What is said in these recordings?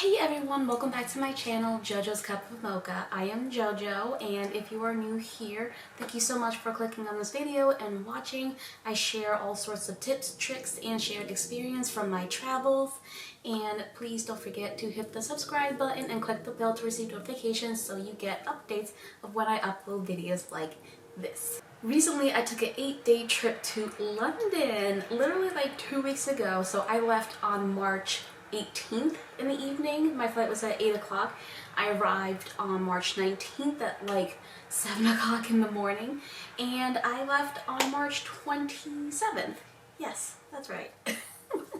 Hey everyone, welcome back to my channel, JoJo's Cup of Mocha. I am JoJo, and if you are new here, thank you so much for clicking on this video and watching. I share all sorts of tips, tricks, and shared experience from my travels. And please don't forget to hit the subscribe button and click the bell to receive notifications so you get updates of when I upload videos like this. Recently, I took an 8-day trip to London, literally like 2 weeks ago. So I left on March 18th in the evening. My flight was at 8 o'clock. I arrived on March 19th at like 7 o'clock in the morning, and I left on March 27th. Yes, that's right.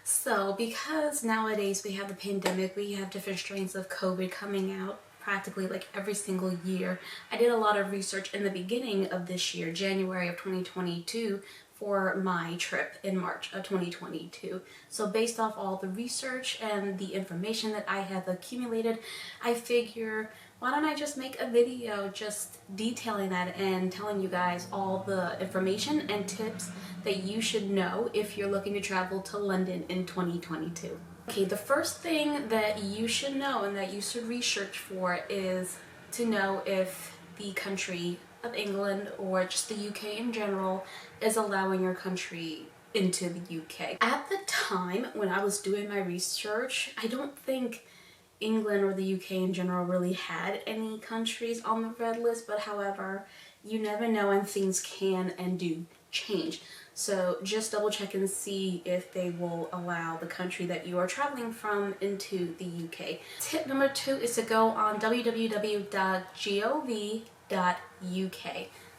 So because nowadays we have the pandemic, we have different strains of COVID coming out practically like every single year. I did a lot of research in the beginning of this year, January of 2022, for my trip in March of 2022. So based off all the research and the information that I have accumulated, I figure, why don't I just make a video just detailing that and telling you guys all the information and tips that you should know if you're looking to travel to London in 2022. Okay, the first thing that you should know and that you should research for is to know if the country of England or just the UK in general is allowing your country into the UK. At the time when I was doing my research, I don't think England or the UK in general really had any countries on the red list, but however, you never know and things can and do change. So just double check and see if they will allow the country that you are traveling from into the UK. Tip number 2 is to go on www.gov.uk.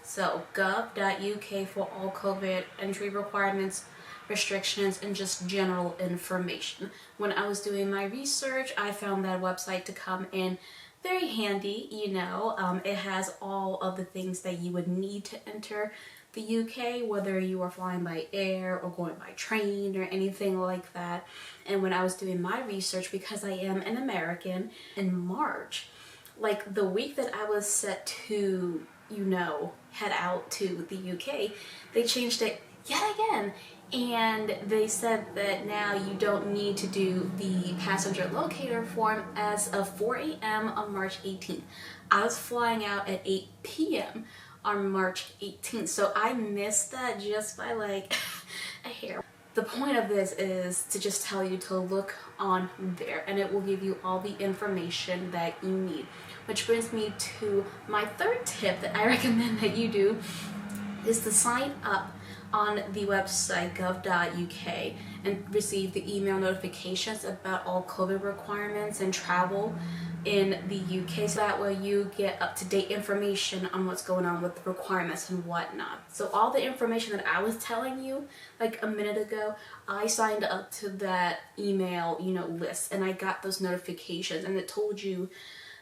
So gov.uk for all COVID entry requirements, restrictions, and just general information. When I was doing my research, I found that website to come in very handy. It has all of the things that you would need to enter the UK, whether you are flying by air or going by train or anything like that. And when I was doing my research, because I am an American, in March, like the week that I was set to, head out to the UK, they changed it yet again. And they said that now you don't need to do the passenger locator form as of 4 a.m. on March 18th. I was flying out at 8 p.m. on March 18th, so I missed that just by like a hair. The point of this is to just tell you to look on there, and it will give you all the information that you need. Which brings me to my third tip that I recommend that you do, is to sign up on the website gov.uk and receive the email notifications about all COVID requirements and travel in the UK, so that way you get up-to-date information on what's going on with the requirements and whatnot. So all the information that I was telling you like a minute ago, I signed up to that email list, and I got those notifications, and it told you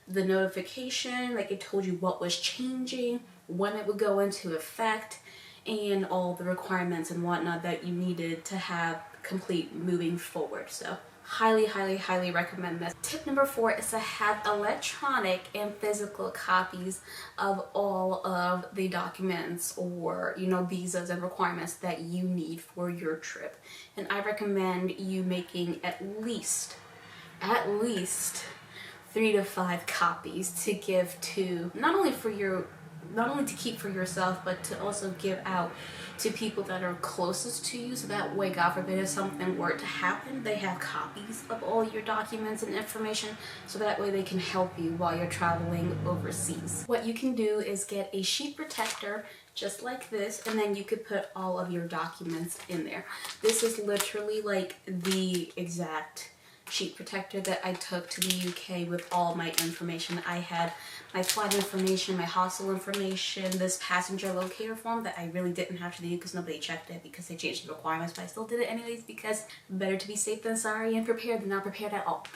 the notification, like it told you what was changing, when it would go into effect, and all the requirements and whatnot that you needed to have complete moving forward. So highly, highly, highly recommend this. Tip number 4 is to have electronic and physical copies of all of the documents or, visas and requirements that you need for your trip. And I recommend you making at least 3 to 5 copies to give to, not only to keep for yourself, but to also give out to people that are closest to you, so that way, God forbid, if something were to happen, they have copies of all your documents and information, so that way they can help you while you're traveling overseas. What you can do is get a sheet protector just like this, and then you could put all of your documents in there. This is literally like the exact sheet protector that I took to the UK with all my information. I had my flight information, my hostel information, this passenger locator form that I really didn't have to do because nobody checked it because they changed the requirements, but I still did it anyways because better to be safe than sorry and prepared than not prepared at all.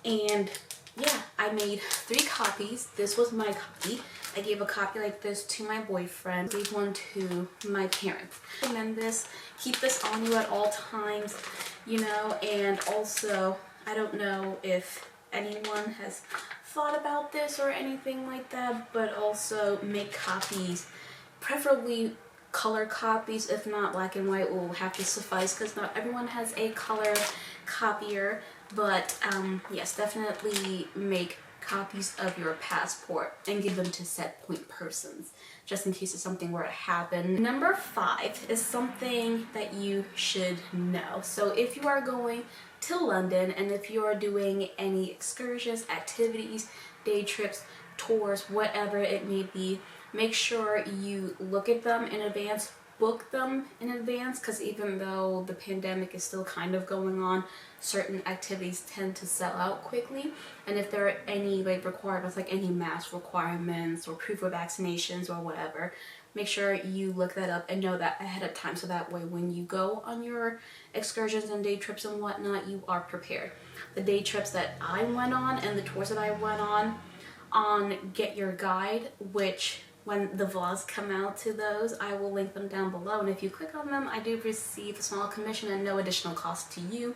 And yeah, I made 3 copies. This was my copy. I gave a copy like this to my boyfriend, gave one to my parents. I recommend this. Keep this on you at all times, and also, I don't know if anyone has thought about this or anything like that, but also make copies, preferably color copies. If not, black and white will have to suffice because not everyone has a color copier. But yes, definitely make copies of your passport and give them to set point persons, just in case if something were to happen. Number 5 is something that you should know. So if you are going to London and if you are doing any excursions, activities, day trips, tours, whatever it may be, make sure you look at them in advance, book them in advance, because even though the pandemic is still kind of going on, certain activities tend to sell out quickly. And if there are any like requirements, like any mask requirements or proof of vaccinations or whatever, make sure you look that up and know that ahead of time, so that way when you go on your excursions and day trips and whatnot, you are prepared. The day trips that I went on and the tours that I went on Get Your Guide, which when the vlogs come out to those, I will link them down below, and if you click on them, I do receive a small commission and no additional cost to you.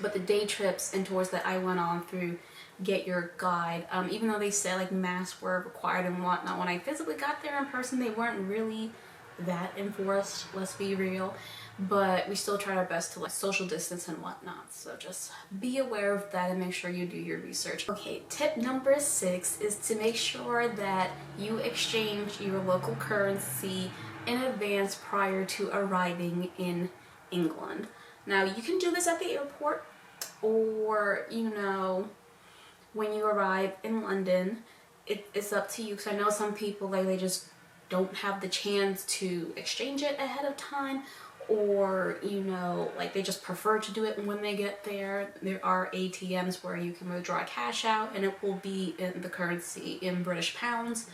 But the day trips and tours that I went on through Get Your Guide, even though they said like masks were required and whatnot, when I physically got there in person, they weren't really that enforced, let's be real. But we still tried our best to like social distance and whatnot. So just be aware of that and make sure you do your research. Okay, tip number 6 is to make sure that you exchange your local currency in advance prior to arriving in England. Now you can do this at the airport, or you know, when you arrive in London, it's up to you, because I know some people like they just don't have the chance to exchange it ahead of time, or you know, like they just prefer to do it when they get there. There are ATMs where you can withdraw cash out and it will be in the currency in British pounds.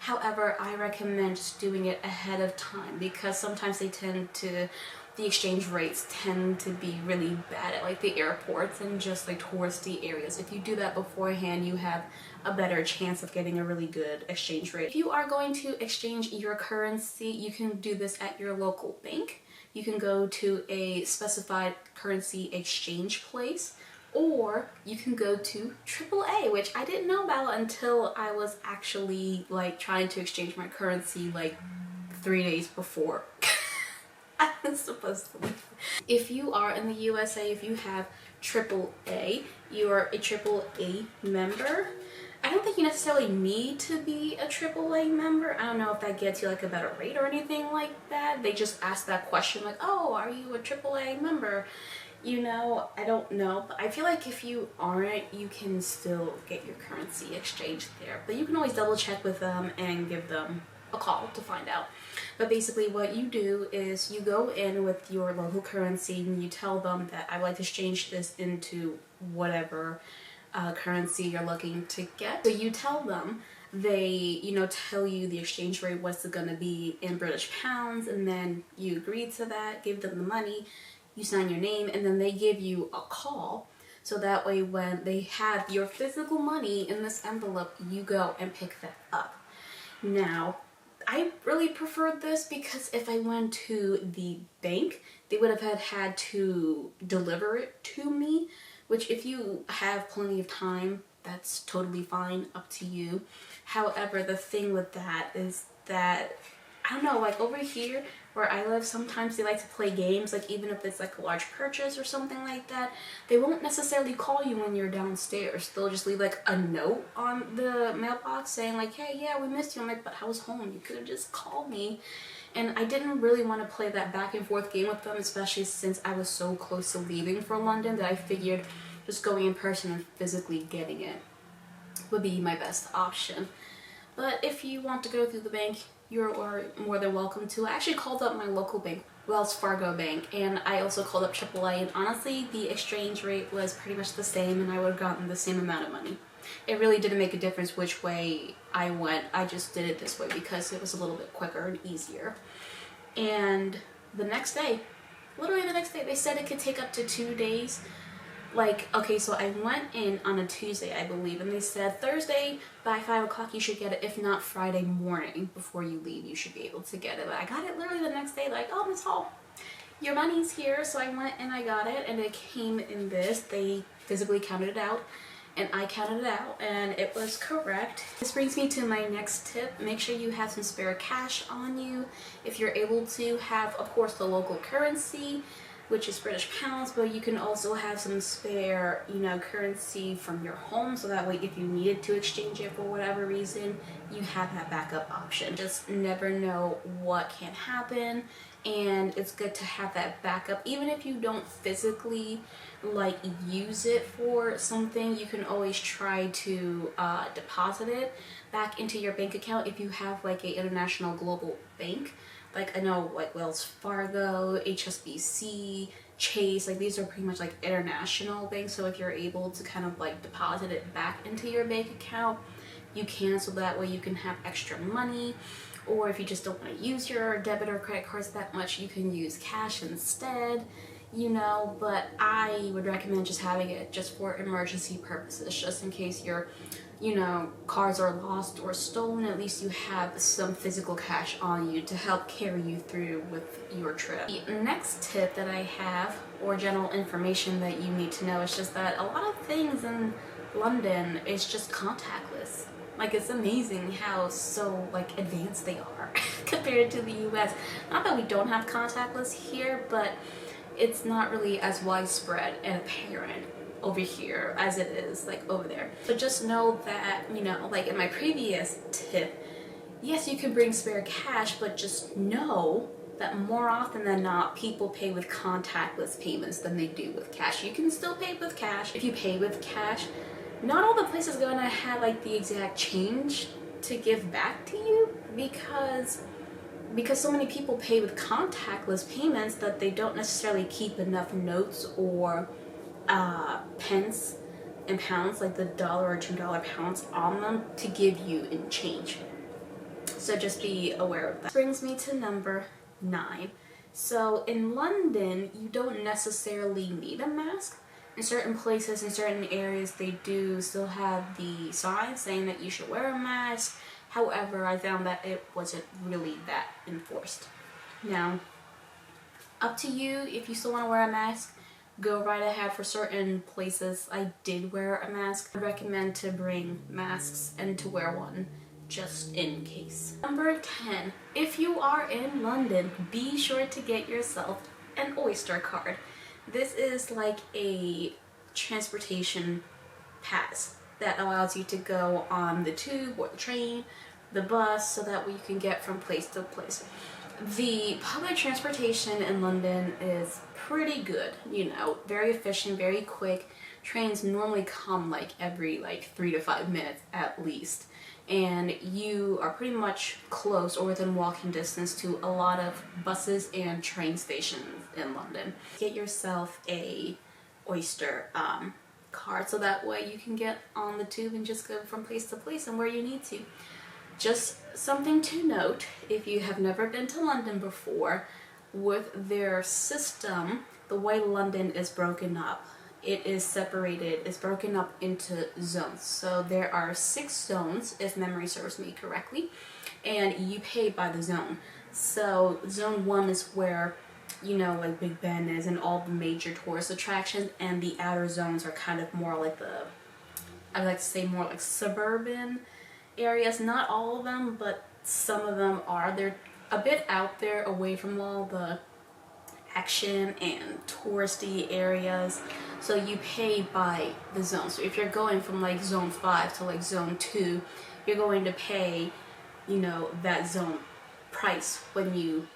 However, I recommend just doing it ahead of time, because sometimes the exchange rates tend to be really bad at like the airports and just like touristy areas. If you do that beforehand, you have a better chance of getting a really good exchange rate. If you are going to exchange your currency, you can do this at your local bank. You can go to a specified currency exchange place, or you can go to AAA, which I didn't know about until I was actually like trying to exchange my currency like 3 days before I was supposed to leave. If you are in the USA, if you have AAA, you are a AAA member. I don't think you necessarily need to be a AAA member. I don't know if that gets you like a better rate or anything like that. They just ask that question like, oh, are you a AAA member? You know, I don't know, but I feel like if you aren't, you can still get your currency exchanged there. But you can always double check with them and give them a call to find out. But basically what you do is you go in with your local currency and you tell them that I would like to exchange this into whatever currency you're looking to get. So you tell them, they, you know, tell you the exchange rate, what's it gonna be in British pounds, and then you agree to that, give them the money, you sign your name, and then they give you a call. So that way when they have your physical money in this envelope, you go and pick that up. Now, I really preferred this because if I went to the bank, they would have had to deliver it to me, which if you have plenty of time, that's totally fine, up to you. However, the thing with that is that, I don't know, like over here where I live, sometimes they like to play games, like even if it's like a large purchase or something like that, they won't necessarily call you when you're downstairs. They'll just leave like a note on the mailbox saying like, hey, yeah, we missed you. I'm like, but I was home, you could have just called me. And I didn't really want to play that back and forth game with them, especially since I was so close to leaving for London, that I figured just going in person and physically getting it would be my best option. But if you want to go through the bank, you're more than welcome to. I actually called up my local bank, Wells Fargo Bank, and I also called up AAA, and honestly the exchange rate was pretty much the same and I would have gotten the same amount of money. It really didn't make a difference which way I went. I just did it this way because it was a little bit quicker and easier. And the next day, literally the next day, they said it could take up to 2 days. Like, okay, so I went in on a Tuesday, I believe, and they said Thursday by 5 o'clock you should get it. If not, Friday morning before you leave, you should be able to get it. But I got it literally the next day, like, oh, Miss Hall, your money's here. So I went and I got it, and it came in this. They physically counted it out, and I counted it out, and it was correct. This brings me to my next tip. Make sure you have some spare cash on you. If you're able to have, of course, the local currency. which is British pounds, but you can also have some spare, you know, currency from your home, so that way if you needed to exchange it for whatever reason, you have that backup option. Just never know what can happen, and it's good to have that backup. Even if you don't physically like use it for something, you can always try to deposit it back into your bank account if you have like a international global bank. Like I know like Wells Fargo, HSBC, Chase, like these are pretty much like international banks, so if you're able to kind of like deposit it back into your bank account, you can, so that way you can have extra money. Or if you just don't want to use your debit or credit cards that much, you can use cash instead, you know. But I would recommend just having it just for emergency purposes, just in case your, you know, cards are lost or stolen. At least you have some physical cash on you to help carry you through with your trip. The next tip that I have, or general information that you need to know, is just that a lot of things in London is just contactless. Like, it's amazing how so like advanced they are compared to the US. Not that we don't have contactless here, but it's not really as widespread and apparent over here as it is like over there. So just know that, you know, like in my previous tip, yes, you can bring spare cash, but just know that more often than not, people pay with contactless payments than they do with cash. You can still pay with cash. If you pay with cash, not all the places are gonna have like the exact change to give back to you, because so many people pay with contactless payments that they don't necessarily keep enough notes or pence and pounds, like the $1 or $2 pounds on them, to give you in change. So just be aware of that. Brings me to number 9. So in London, you don't necessarily need a mask. In certain places, in certain areas, they do still have the sign saying that you should wear a mask. However, I found that it wasn't really that enforced. Now, up to you if you still want to wear a mask. Go right ahead. For certain places, I did wear a mask. I recommend to bring masks and to wear one just in case. Number 10, if you are in London, be sure to get yourself an Oyster Card. This is like a transportation pass that allows you to go on the tube or the train, the bus, so that way you can get from place to place. The public transportation in London is pretty good, you know, very efficient, very quick. Trains normally come like every 3 to 5 minutes at least, and you are pretty much close or within walking distance to a lot of buses and train stations in London. Get yourself a Oyster card, so that way you can get on the tube and just go from place to place and where you need to. Just something to note, if you have never been to London before, with their system, the way London is broken up, it is separated, it's broken up into zones. So there are 6 zones, if memory serves me correctly, and you pay by the zone. So zone 1 is where, you know, like Big Ben is and all the major tourist attractions, and the outer zones are kind of more like the, I like to say more like suburban areas. Not all of them, but some of them are. They're a bit out there, away from all the action and touristy areas, so you pay by the zone. So if you're going from like zone 5 to like zone 2, you're going to pay, you know, that zone price when you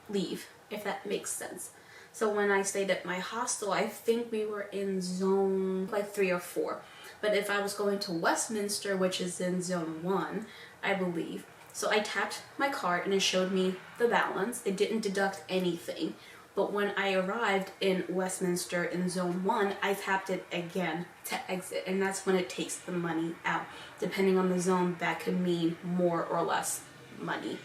leave, if that makes sense. So when I stayed at my hostel, I think we were in zone like 3 or 4. But if I was going to Westminster, which is in zone 1, I believe, so I tapped my card and it showed me the balance. It didn't deduct anything. But when I arrived in Westminster in zone 1, I tapped it again to exit, and that's when it takes the money out. Depending on the zone, that could mean more or less money,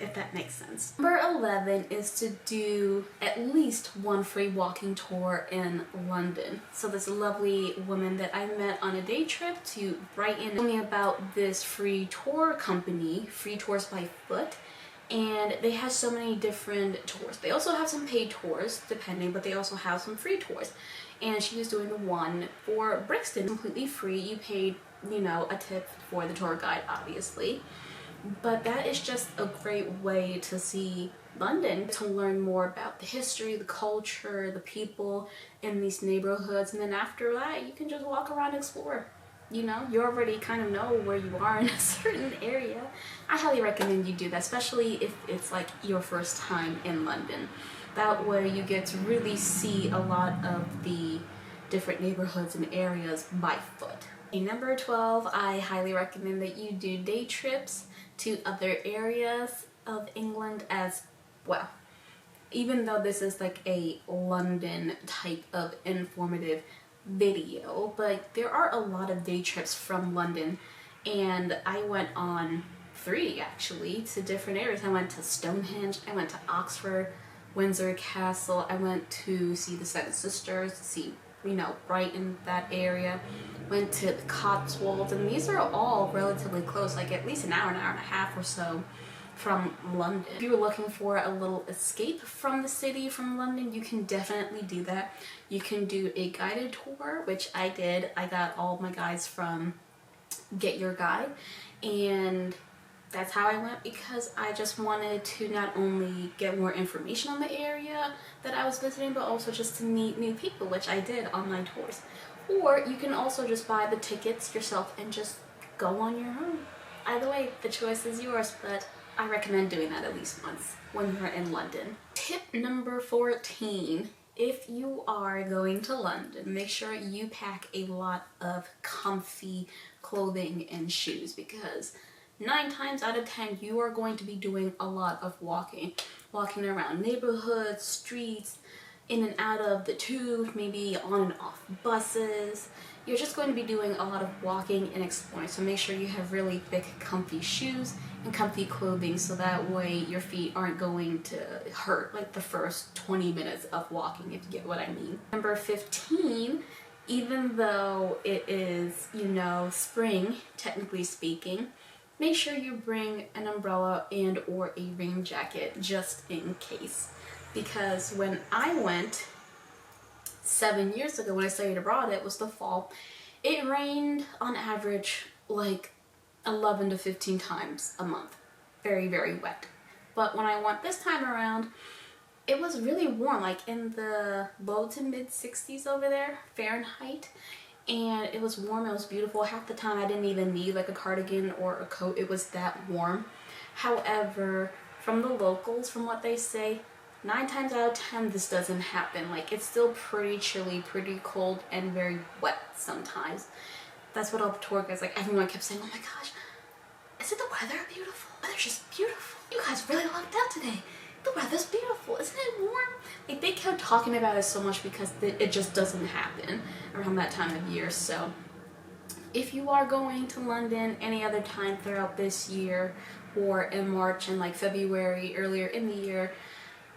if that makes sense. Number 11 is to do at least one free walking tour in London. So this lovely woman that I met on a day trip to Brighton told me about this free tour company, Free Tours by Foot, and they have so many different tours. They also have some paid tours, depending, but they also have some free tours. And she was doing the one for Brixton, completely free. You paid, you know, a tip for the tour guide, obviously. But that is just a great way to see London to learn more about the history, the culture, the people in these neighborhoods, and then after that you can just walk around and explore. You know, you already kind of know where you are in a certain area. I highly recommend you do that, especially if it's like your first time in London. That way you get to really see a lot of the different neighborhoods and areas by foot. Number 12, I highly recommend that you do day trips to other areas of England as well. Even though this is like a London type of informative video, but there are a lot of day trips from London, and I went on 3 actually to different areas. I went to Stonehenge, I went to Oxford, Windsor Castle, I went to see the Seven Sisters, to see, you know, Brighton, that area, went to the Cotswolds, and these are all relatively close, like at least an hour and a half or so from London. If you're looking for a little escape from the city, from London, you can definitely do that. You can do a guided tour, which I did. I got all my guides from Get Your Guide, and that's how I went because I just wanted to not only get more information on the area that I was visiting, but also just to meet new people, which I did on my tours. Or you can also just buy the tickets yourself and just go on your own. Either way, the choice is yours, but I recommend doing that at least once when you're in London. Tip number 14. If you are going to London, make sure you pack a lot of comfy clothing and shoes, because 9 times out of 10 you are going to be doing a lot of walking around neighborhoods, streets, in and out of the tube, maybe on and off buses. You're just going to be doing a lot of walking and exploring, so make sure you have really thick comfy shoes and comfy clothing, so that way your feet aren't going to hurt like the first 20 minutes of walking, if you get what I mean. Number 15, even though it is, you know, spring, technically speaking, make sure you bring an umbrella and or a rain jacket just in case. Because when I went 7 years ago, when I studied abroad, it was the fall, it rained on average like 11 to 15 times a month. Very, very wet. But when I went this time around, it was really warm, like in the low to mid 60s over there, Fahrenheit. And it was warm, it was beautiful. Half the time I didn't even need like a cardigan or a coat, it was that warm. However, from the locals, from what they say, 9 times out of 10 this doesn't happen. Like, it's still pretty chilly, pretty cold, and very wet sometimes. That's what all the tour guides, like everyone kept saying, oh my gosh, isn't the weather beautiful? The weather's just beautiful. You guys really lucked out today. The weather's beautiful, isn't it warm? Like, they kept talking about it so much because it just doesn't happen around that time of year. So if you are going to London any other time throughout this year, or in March and like February, earlier in the year,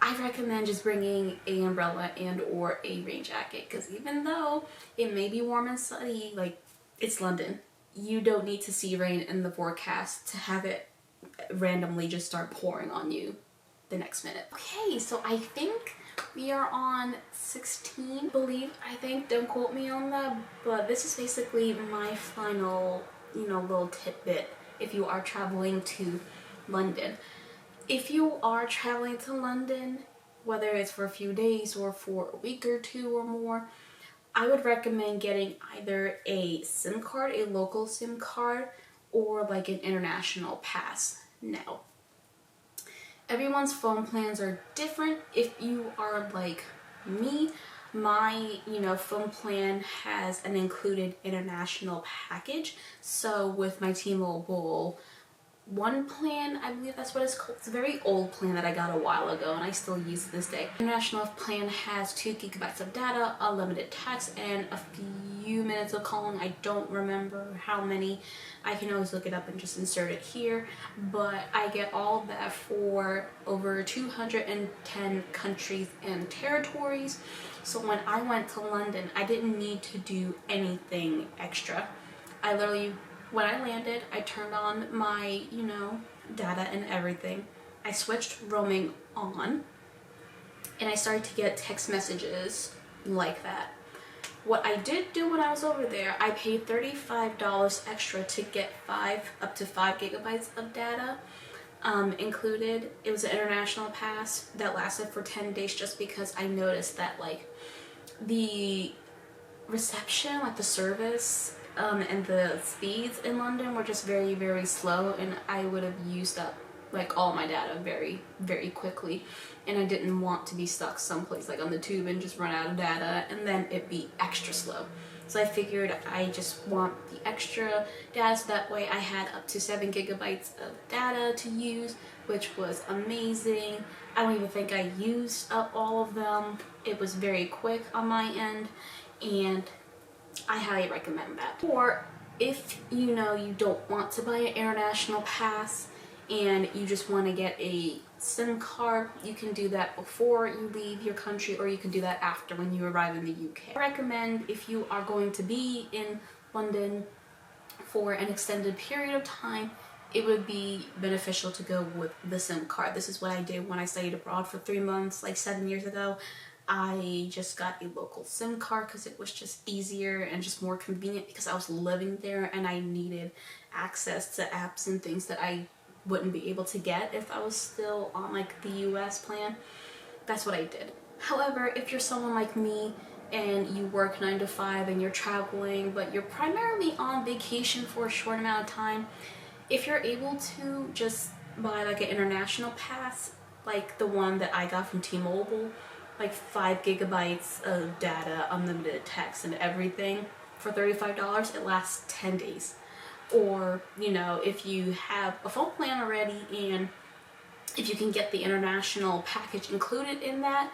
I recommend just bringing an umbrella and or a rain jacket, because even though it may be warm and sunny, like, it's London, you don't need to see rain in the forecast to have it randomly just start pouring on you the next minute. Okay, so I think we are on 16, I think, don't quote me on that, but this is basically my final, you know, little tidbit if you are traveling to London. If you are traveling to London, whether it's for a few days or for a week or 2 or more, I would recommend getting either a SIM card, a local SIM card, or like an international pass. Now, everyone's phone plans are different. If you are like me, my, you know, phone plan has an included international package. So with my T-Mobile One plan, I believe that's what it's called. It's a very old plan that I got a while ago and I still use to this day. International plan has 2 gigabytes of data, unlimited text, and a few minutes of calling. I don't remember how many. I can always look it up and just insert it here. But I get all of that for over 210 countries and territories. So when I went to London, I didn't need to do anything extra. I literally, when I landed, I turned on my, you know, data and everything. I switched roaming on, and I started to get text messages like that. What I did do when I was over there, I paid $35 extra to get up to 5 gigabytes of data. included. It was an international pass that lasted for 10 days just because I noticed that like the reception, like the service, and the speeds in London were just very, very slow, and I would have used up like all my data very, very quickly, and I didn't want to be stuck someplace like on the tube and just run out of data and then it be extra slow. So I figured I just want the extra data, so that way I had up to 7 gigabytes of data to use, which was amazing. I don't even think I used up all of them. It was very quick on my end, and I highly recommend that. Or if you know you don't want to buy an international pass and you just want to get a SIM card, you can do that before you leave your country, or you can do that after when you arrive in the UK. I recommend, if you are going to be in London for an extended period of time, it would be beneficial to go with the SIM card. This is what I did when I studied abroad for 3 months, like 7 years ago. I just got a local SIM card because it was just easier and just more convenient because I was living there and I needed access to apps and things that I wouldn't be able to get if I was still on like the US plan. That's what I did. However, if you're someone like me and you work 9 to 5 and you're traveling, but you're primarily on vacation for a short amount of time, if you're able to just buy like an international pass, like the one that I got from T-Mobile, like 5 gigabytes of data, unlimited text and everything for $35, it lasts 10 days. Or, you know, if you have a phone plan already and if you can get the international package included in that,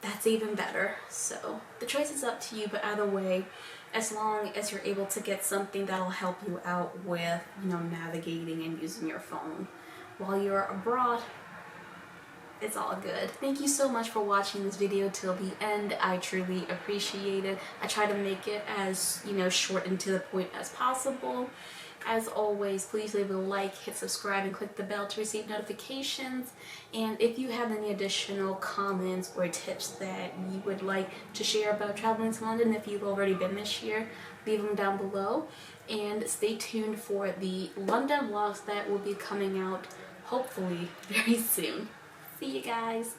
that's even better. So the choice is up to you, but either way, as long as you're able to get something that'll help you out with, you know, navigating and using your phone while you're abroad, it's all good. Thank you so much for watching this video till the end. I truly appreciate it. I try to make it as, you know, short and to the point as possible. As always, please leave a like, hit subscribe, and click the bell to receive notifications. And if you have any additional comments or tips that you would like to share about traveling to London, if you've already been this year, leave them down below. And stay tuned for the London vlogs that will be coming out hopefully very soon. See you guys.